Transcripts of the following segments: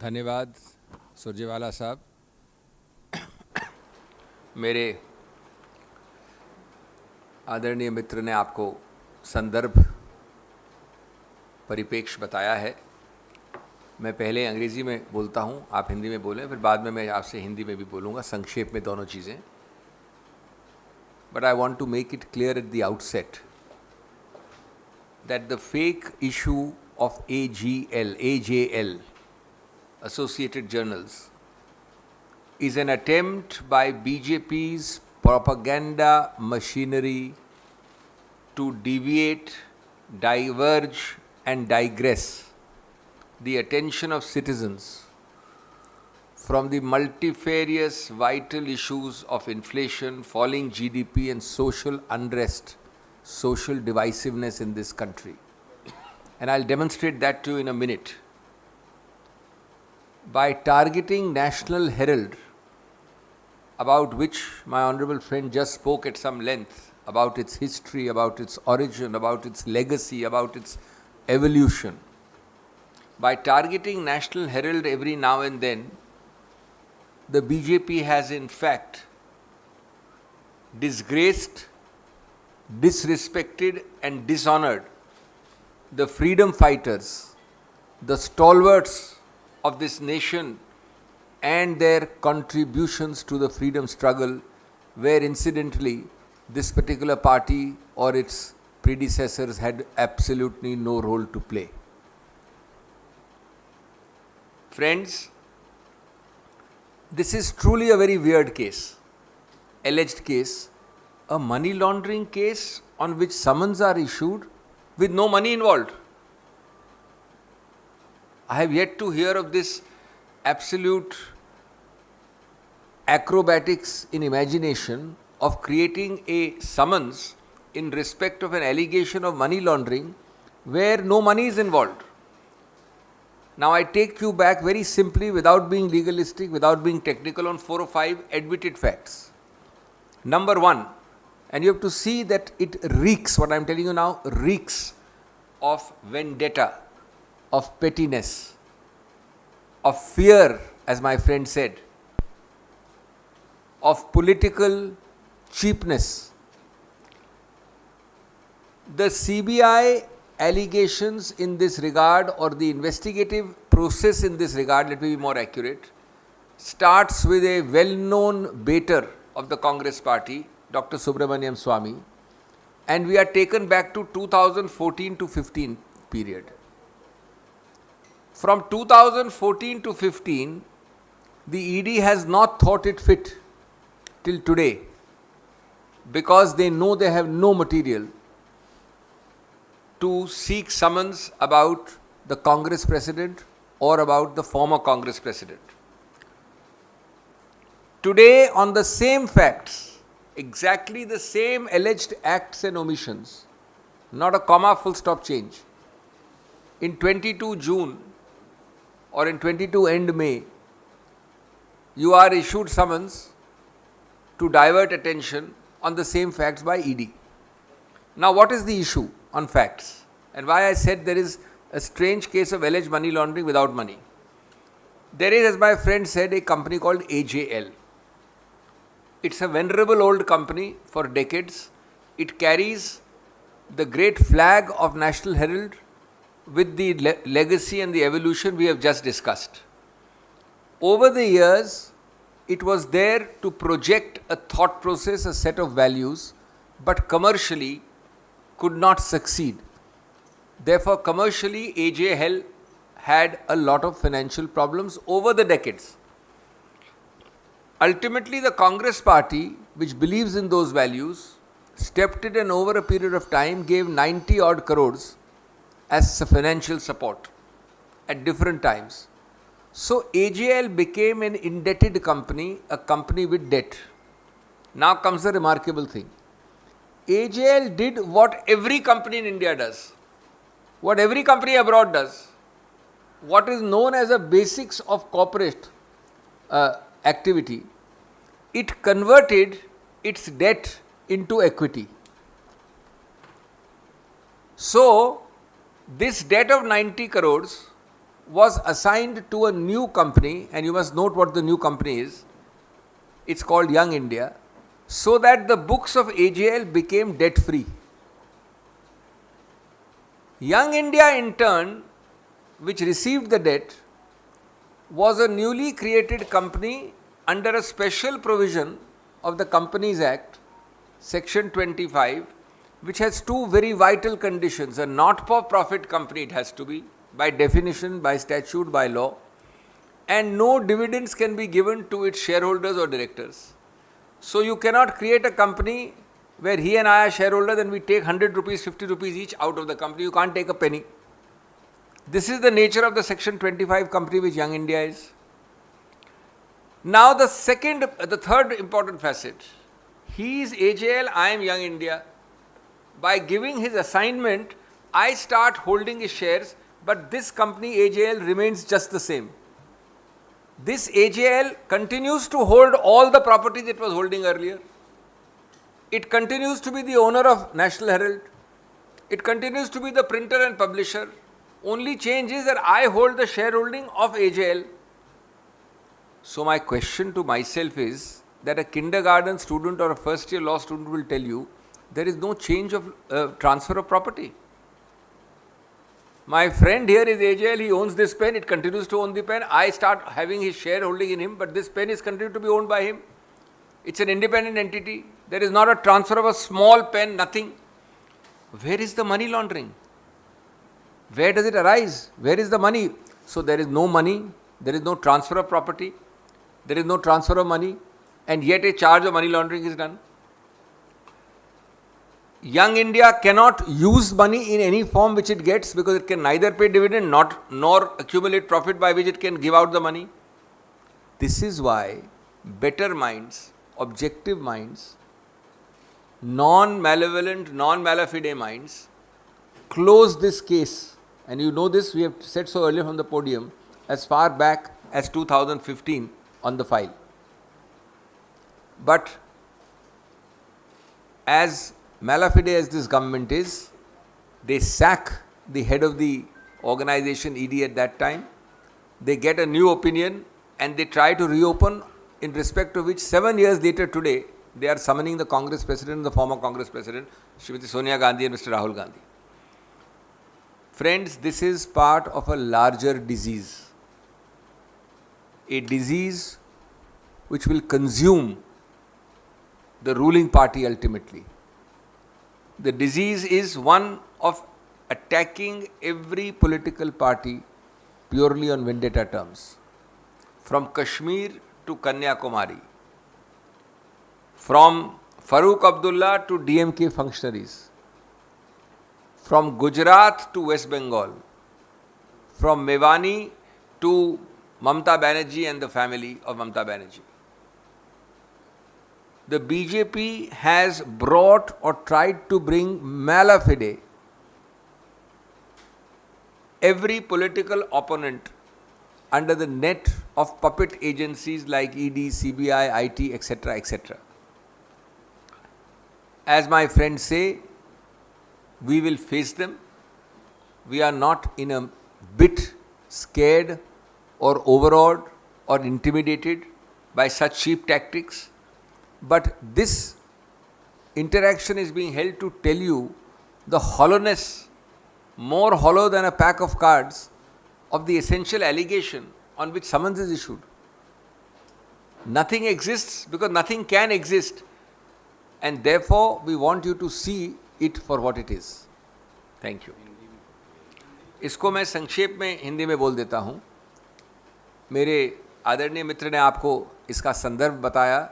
धन्यवाद सुरजेवाला साहब। मेरे आदरणीय मित्र ने आपको संदर्भ परिप्रेक्ष्य बताया है। मैं पहले अंग्रेज़ी में बोलता हूँ, आप हिंदी में बोलें, फिर बाद में मैं आपसे हिंदी में भी बोलूँगा, संक्षेप में दोनों चीज़ें। But I want to make it clear at the outset that the fake issue of AJL, Associated Journals, is an attempt by BJP's propaganda machinery to deviate, diverge and digress the attention of citizens from the multifarious vital issues of inflation, falling GDP and social unrest, social divisiveness in this country. And I'll demonstrate that to you in a minute. By targeting National Herald, about which my honorable friend just spoke at some length, about its history, about its origin, about its legacy, about its evolution. By targeting National Herald every now and then, the BJP has in fact disgraced, disrespected and dishonored the freedom fighters, the stalwarts of this nation and their contributions to the freedom struggle, where incidentally this particular party or its predecessors had absolutely no role to play. Friends, this is truly a very weird case, alleged case, a money laundering case on which summons are issued with no money involved. I have yet to hear of this absolute acrobatics in imagination of creating a summons in respect of an allegation of money laundering where no money is involved. Now I take you back very simply, without being legalistic, without being technical, on 4 or 5 admitted facts. Number 1, and you have to see that it reeks, what I am telling you now, reeks of vendetta, of pettiness, of fear, as my friend said, of political cheapness. The CBI allegations in this regard, or the investigative process in this regard, let me be more accurate, starts with a well-known baiter of the Congress party, Dr. Subramaniam Swamy, and we are taken back to 2014 to 15 period. From 2014 to 15, the ED has not thought it fit till today, because they know they have no material to seek summons about the Congress president or about the former Congress president. Today, on the same facts, exactly the same alleged acts and omissions, not a comma, full stop change, in 22 June or in 22 end May, you are issued summons to divert attention on the same facts by ED. Now, what is the issue on facts, and why I said there is a strange case of alleged money laundering without money? There is, as my friend said, a company called AJL. It's a venerable old company for decades. It carries the great flag of National Herald with the legacy and the evolution we have just discussed. Over the years, it was there to project a thought process, a set of values, but commercially could not succeed. Therefore, commercially, AJL had a lot of financial problems over the decades. Ultimately, the Congress party, which believes in those values, stepped in and over a period of time gave 90 odd crores as financial support at different times. So AJL became an indebted company, a company with debt. Now comes the remarkable thing. AJL did what every company in India does, what every company abroad does, what is known as the basics of corporate activity. It converted its debt into equity. So, this debt of 90 crores was assigned to a new company, and you must note what the new company is. It's called Young India, so that the books of AJL became debt-free. Young India, in turn, which received the debt, was a newly created company under a special provision of the Companies Act, Section 25, which has two very vital conditions. A not-for-profit company it has to be, by definition, by statute, by law, and no dividends can be given to its shareholders or directors. So you cannot create a company where he and I are shareholders and we take 100 rupees, 50 rupees each out of the company. You can't take a penny. This is the nature of the Section 25 company which Young India is. Now the third important facet. He is AJL, I am Young India. By giving his assignment, I start holding his shares, but this company AJL remains just the same. This AJL continues to hold all the properties it was holding earlier. It continues to be the owner of National Herald. It continues to be the printer and publisher. Only change is that I hold the shareholding of AJL. So my question to myself is that a kindergarten student or a first year law student will tell you there is no change of transfer of property. My friend here is AJL, he owns this pen, it continues to own the pen. I start having his shareholding in him, but this pen is continued to be owned by him. It's an independent entity. There is not a transfer of a small pen, nothing. Where is the money laundering? Where does it arise? Where is the money? So there is no money, there is no transfer of property, there is no transfer of money, and yet a charge of money laundering is done. Young India cannot use money in any form which it gets because it can neither pay dividend nor accumulate profit by which it can give out the money. This is why better minds, objective minds, non-malevolent, non-malafide minds close this case. And you know this, we have said so earlier from the podium, as far back as 2015 on the file. But as malafide as this government is, they sack the head of the organization ED at that time, they get a new opinion and they try to reopen, in respect of which 7 years later today, they are summoning the Congress President, the former Congress President, Srimati Sonia Gandhi and Mr. Rahul Gandhi. Friends, this is part of a larger disease. A disease which will consume the ruling party ultimately. The disease is one of attacking every political party purely on vendetta terms. From Kashmir to Kanyakumari, from Farooq Abdullah to DMK functionaries, from Gujarat to West Bengal, from Mewani to Mamta Banerjee and the family of Mamta Banerjee. The BJP has brought or tried to bring malafide every political opponent under the net of puppet agencies like ED, CBI, IT, etc., etc. As my friends say, we will face them. We are not in a bit scared or overawed or intimidated by such cheap tactics. But this interaction is being held to tell you the hollowness, more hollow than a pack of cards, of the essential allegation on which summons is issued. Nothing exists because nothing can exist, and therefore we want you to see it for what it is. Thank you. इसको मैं संक्षेप में हिंदी में बोल देता हूँ. मेरे आदरणीय मित्र ने आपको इसका संदर्भ बताया,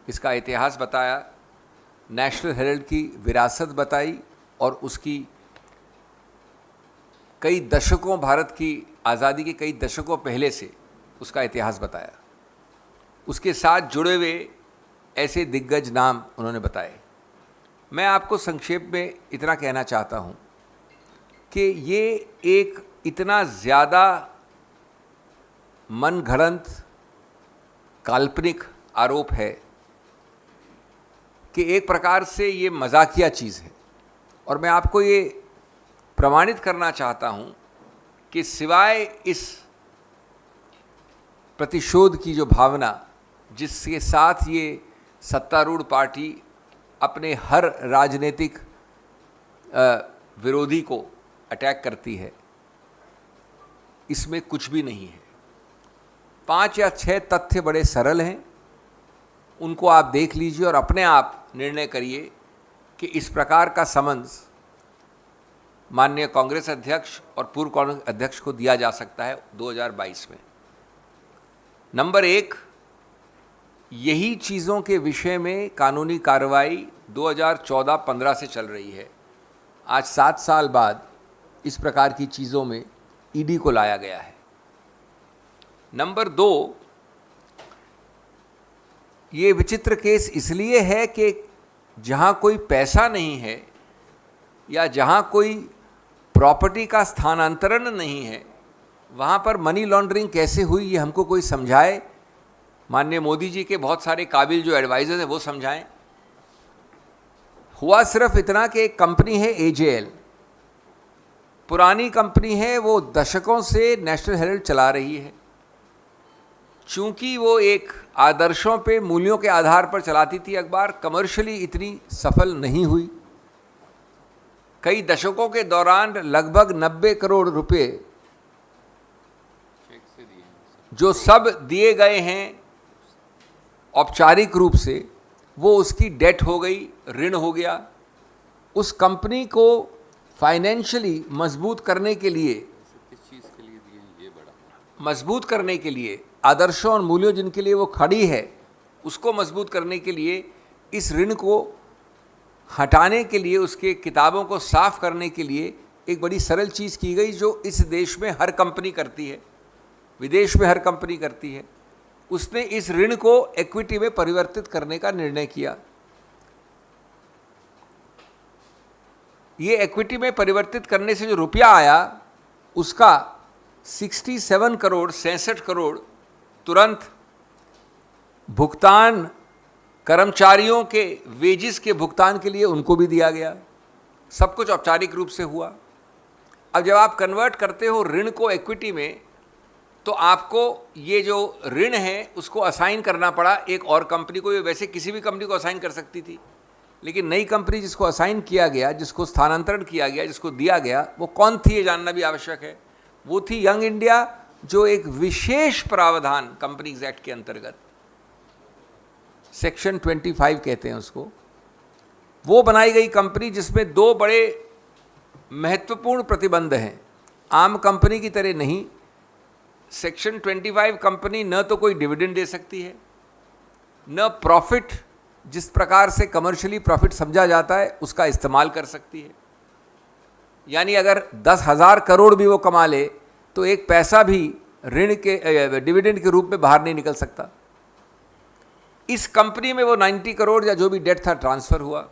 इसका इतिहास बताया, नेशनल हेरल्ड की विरासत बताई और उसकी कई दशकों, भारत की आज़ादी के कई दशकों पहले से उसका इतिहास बताया. उसके साथ जुड़े हुए ऐसे दिग्गज नाम उन्होंने बताए. मैं आपको संक्षेप में इतना कहना चाहता हूँ कि ये एक इतना ज़्यादा मनगढ़ंत काल्पनिक आरोप है कि एक प्रकार से ये मजाकिया चीज़ है. और मैं आपको ये प्रमाणित करना चाहता हूँ कि सिवाय इस प्रतिशोध की जो भावना जिसके साथ ये सत्तारूढ़ पार्टी अपने हर राजनीतिक विरोधी को अटैक करती है, इसमें कुछ भी नहीं है। 5 या 6 तथ्य बड़े सरल हैं, उनको आप देख लीजिए और अपने आप निर्णय करिए कि इस प्रकार का समन्स माननीय कांग्रेस अध्यक्ष और पूर्व कांग्रेस अध्यक्ष को दिया जा सकता है 2022 में। नंबर 1, यही चीज़ों के विषय में कानूनी कार्रवाई 2014-15 से चल रही है। आज 7 साल बाद इस प्रकार की चीज़ों में ईडी को लाया गया है। नंबर 2, ये विचित्र केस इसलिए है कि जहाँ कोई पैसा नहीं है या जहाँ कोई प्रॉपर्टी का स्थानांतरण नहीं है, वहाँ पर मनी लॉन्ड्रिंग कैसे हुई ये हमको कोई समझाए। माननीय मोदी जी के बहुत सारे काबिल जो एडवाइजर हैं वो समझाएं। हुआ सिर्फ इतना कि एक कंपनी है AJL, पुरानी कंपनी है, वो दशकों से नेशनल हेराल्ड चला रही है। चूंकि वो एक आदर्शों पे, मूल्यों के आधार पर चलाती थी अखबार, कमर्शियली इतनी सफल नहीं हुई। कई दशकों के दौरान लगभग 90 करोड़ रुपए जो सब दिए गए हैं औपचारिक रूप से, वो उसकी डेट हो गई, ऋण हो गया। उस कंपनी को फाइनेंशियली मजबूत करने के लिए, किस चीज़ के लिए दिए हैं ये बड़ा, मजबूत करने के लिए, आदर्शों और मूल्यों जिनके लिए वो खड़ी है उसको मजबूत करने के लिए, इस ऋण को हटाने के लिए, उसके किताबों को साफ करने के लिए एक बड़ी सरल चीज़ की गई जो इस देश में हर कंपनी करती है, विदेश में हर कंपनी करती है। उसने इस ऋण को इक्विटी में परिवर्तित करने का निर्णय किया। ये इक्विटी में परिवर्तित करने से जो रुपया आया उसका 67 करोड़ तुरंत भुगतान कर्मचारियों के वेजिस के भुगतान के लिए उनको भी दिया गया। सब कुछ औपचारिक रूप से हुआ। अब जब आप कन्वर्ट करते हो ऋण को इक्विटी में, तो आपको ये जो ऋण है उसको असाइन करना पड़ा एक और कंपनी को। ये वैसे किसी भी कंपनी को असाइन कर सकती थी, लेकिन नई कंपनी जिसको असाइन किया गया, जिसको स्थानांतरण किया गया, जिसको दिया गया, वो कौन थी ये जानना भी आवश्यक है। वो थी यंग इंडिया, जो एक विशेष प्रावधान कंपनीज एक्ट के अंतर्गत, सेक्शन 25 कहते हैं उसको, वो बनाई गई कंपनी जिसमें 2 बड़े महत्वपूर्ण प्रतिबंध हैं। आम कंपनी की तरह नहीं, सेक्शन 25 कंपनी न तो कोई डिविडेंड दे सकती है, न प्रॉफिट, जिस प्रकार से कमर्शियली प्रॉफिट समझा जाता है, उसका इस्तेमाल कर सकती है। यानी अगर 10,000 करोड़ भी वो कमा ले तो एक पैसा भी ऋण के डिविडेंड के रूप में बाहर नहीं निकल सकता। इस कंपनी में वो 90 करोड़ या जो भी डेट था ट्रांसफ़र हुआ।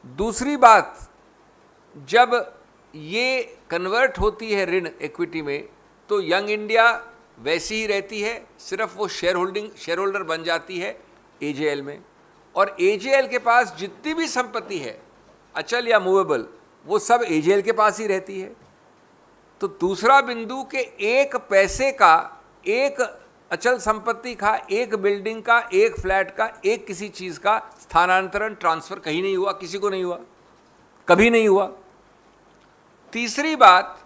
दूसरी बात, जब ये कन्वर्ट होती है ऋण इक्विटी में, तो यंग इंडिया वैसी ही रहती है, सिर्फ वो शेयर होल्डर बन जाती है AJL में, और AJL के पास जितनी भी संपत्ति है, अचल या मूवेबल, वो सब AJL के पास ही रहती है। तो दूसरा बिंदु के एक पैसे का, एक अचल संपत्ति का, एक बिल्डिंग का, एक फ्लैट का, एक किसी चीज़ का स्थानांतरण, ट्रांसफ़र कहीं नहीं हुआ, किसी को नहीं हुआ, कभी नहीं हुआ। तीसरी बात,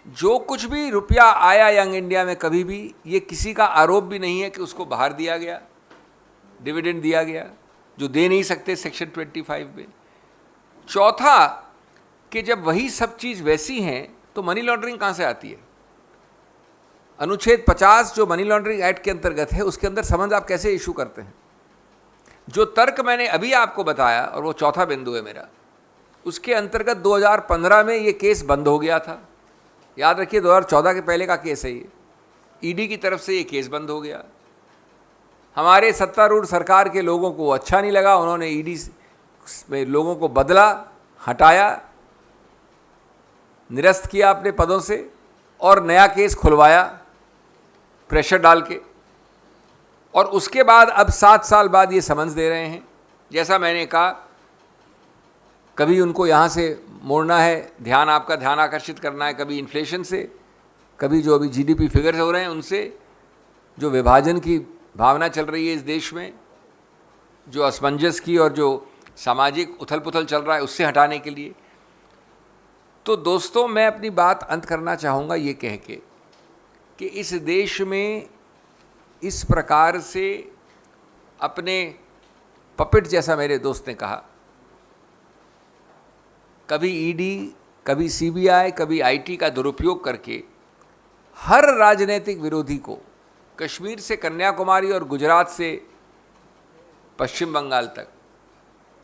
जो कुछ भी रुपया आया यंग इंडिया में कभी भी, ये किसी का आरोप भी नहीं है कि उसको बाहर दिया गया, डिविडेंड दिया गया, जो दे नहीं सकते सेक्शन 25 में। चौथा, कि जब वही सब चीज़ वैसी हैं तो मनी लॉन्ड्रिंग कहाँ से आती है। अनुच्छेद 50 जो मनी लॉन्ड्रिंग एक्ट के अंतर्गत है, उसके अंदर समन्स आप कैसे इशू करते हैं। जो तर्क मैंने अभी आपको बताया, और वो चौथा बिंदु है मेरा, उसके अंतर्गत 2015 में ये केस बंद हो गया था। याद रखिए 2014 के पहले का केस है ये। ईडी की तरफ से ये केस बंद हो गया। हमारे सत्तारूढ़ सरकार के लोगों को अच्छा नहीं लगा, उन्होंने ईडी में लोगों को बदला, हटाया, निरस्त किया अपने पदों से, और नया केस खुलवाया प्रेशर डाल के। और उसके बाद अब 7 साल बाद ये समन्स दे रहे हैं। जैसा मैंने कहा, कभी उनको यहाँ से मोड़ना है, ध्यान, आपका ध्यान आकर्षित करना है, कभी इन्फ्लेशन से, कभी जो अभी जीडीपी फिगर्स हो रहे हैं उनसे, जो विभाजन की भावना चल रही है इस देश में, जो असमंजस की और जो सामाजिक उथल पुथल चल रहा है उससे हटाने के लिए। तो दोस्तों, मैं अपनी बात अंत करना चाहूँगा ये कह के कि इस देश में इस प्रकार से अपने पपेट, जैसा मेरे दोस्त ने कहा, कभी ईडी, कभी सीबीआई, कभी आईटी का दुरुपयोग करके हर राजनीतिक विरोधी को, कश्मीर से कन्याकुमारी और गुजरात से पश्चिम बंगाल तक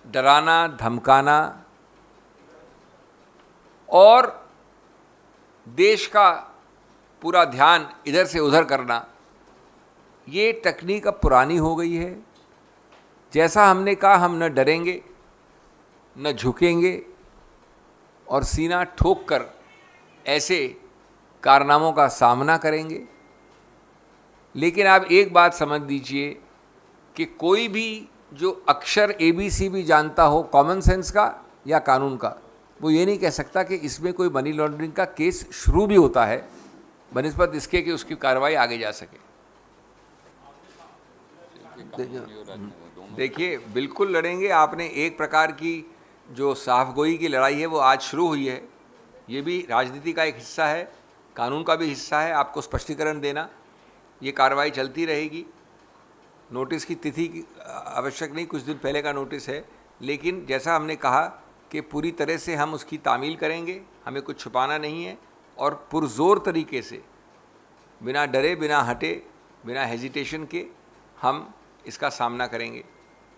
डराना, धमकाना और देश का पूरा ध्यान इधर से उधर करना, ये तकनीक अब पुरानी हो गई है। जैसा हमने कहा, हम न डरेंगे, न झुकेंगे और सीना ठोक कर ऐसे कारनामों का सामना करेंगे। लेकिन आप एक बात समझ लीजिए कि कोई भी जो अक्षर ABC भी जानता हो कॉमन सेंस का या कानून का, वो ये नहीं कह सकता कि इसमें कोई मनी लॉन्ड्रिंग का केस शुरू भी होता है बनिस्बत इसके कि उसकी कार्रवाई आगे जा सके। देखिए, बिल्कुल लड़ेंगे। आपने एक प्रकार की जो साफगोई की लड़ाई है वो आज शुरू हुई है। ये भी राजनीति का एक हिस्सा है, कानून का भी हिस्सा है, आपको स्पष्टीकरण देना। ये कार्रवाई चलती रहेगी। नोटिस की तिथि आवश्यक नहीं, कुछ दिन पहले का नोटिस है, लेकिन जैसा हमने कहा कि पूरी तरह से हम उसकी तामील करेंगे, हमें कुछ छुपाना नहीं है और पुरजोर तरीके से, बिना डरे, बिना हटे, बिना हेजिटेशन के हम इसका सामना करेंगे।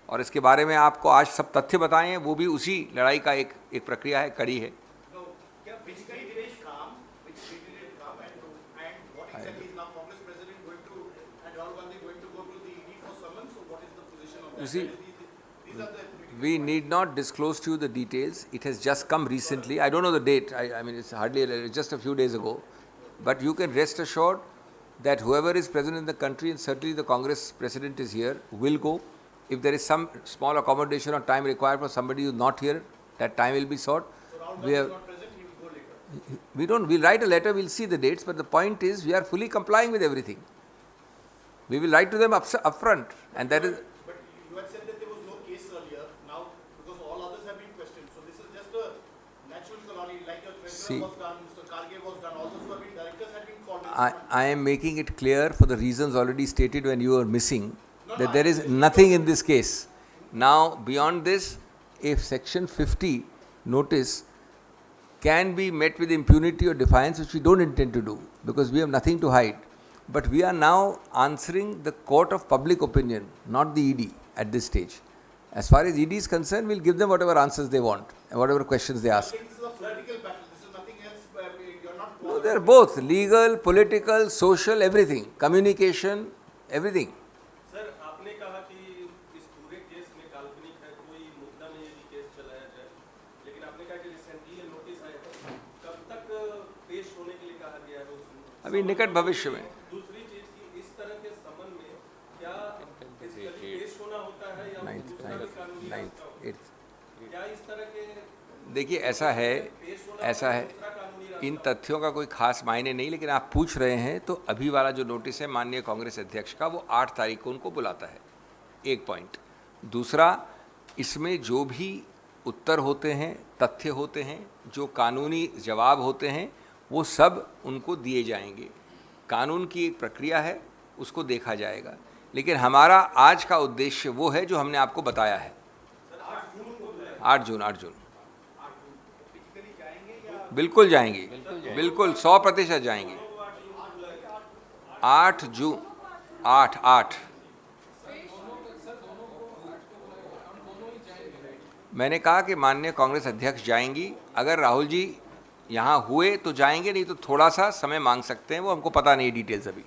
और इसके बारे में आपको आज सब तथ्य बताए हैं, वो भी उसी लड़ाई का एक प्रक्रिया है, कड़ी है। You see, we need not disclose to you the details. It has just come recently. I don't know the date. I mean, it's hardly, it's just a few days ago. But you can rest assured that whoever is present in the country, and certainly the Congress president is here, will go. If there is some small accommodation or time required for somebody who is not here, that time will be sought. We have, we don't, we'll write a letter, we'll see the dates, but the point is we are fully complying with everything. We will write to them upfront, and that is. But you had said that there was no case earlier. Now, because all others have been questioned, so this is just a natural colony, like your treasurer was done, Mr. Karge was done, all those who have been directors had been called. I am making it clear for the reasons already stated when you were missing, that there is nothing in this case. Now, beyond this, if Section 50 notice can be met with impunity or defiance, which we don't intend to do, because we have nothing to hide. But we are now answering the court of public opinion, not the ED at this stage. As far as ED is concerned, we'll give them whatever answers they want and whatever questions they ask. This is a political battle. This is nothing else. You're not. No, they're both legal, political, social, everything, communication, everything. Sir, आपने कहा कि इस पूरे case में काल्पनिक है, कोई मुद्दा नहीं है कि केस चलाया जाए, लेकिन आपने कहा कि रिसेंटली ये नोटिस आया है, कब तक पेश होने के लिए कहा गया है उसमें? अभी निकट भविष्य में। दूसरी चीज की इस तरह के समन में क्या इसका पेश होना होता है या दूसरा भी कानूनी रास्ता होता है? क्या इस तरह के देखिए, ऐसा है, इन तथ्यों का कोई खास मायने नहीं, लेकिन आप पूछ रहे हैं तो अभी वाला जो नोटिस है माननीय कांग्रेस अध्यक्ष का, वो 8 तारीख को उनको बुलाता है। एक पॉइंट। दूसरा, इसमें जो भी उत्तर होते हैं, तथ्य होते हैं, जो कानूनी जवाब होते हैं, वो सब उनको दिए जाएंगे। कानून की एक प्रक्रिया है, उसको देखा जाएगा, लेकिन हमारा आज का उद्देश्य वो है जो हमने आपको बताया है। 8 जून बिल्कुल जाएंगे, बिल्कुल 100% जाएंगे। 8 जून 8 मैंने कहा कि माननीय कांग्रेस अध्यक्ष जाएंगी। अगर राहुल जी यहाँ हुए तो जाएंगे, नहीं तो थोड़ा सा समय मांग सकते हैं, वो हमको पता नहीं डिटेल्स अभी।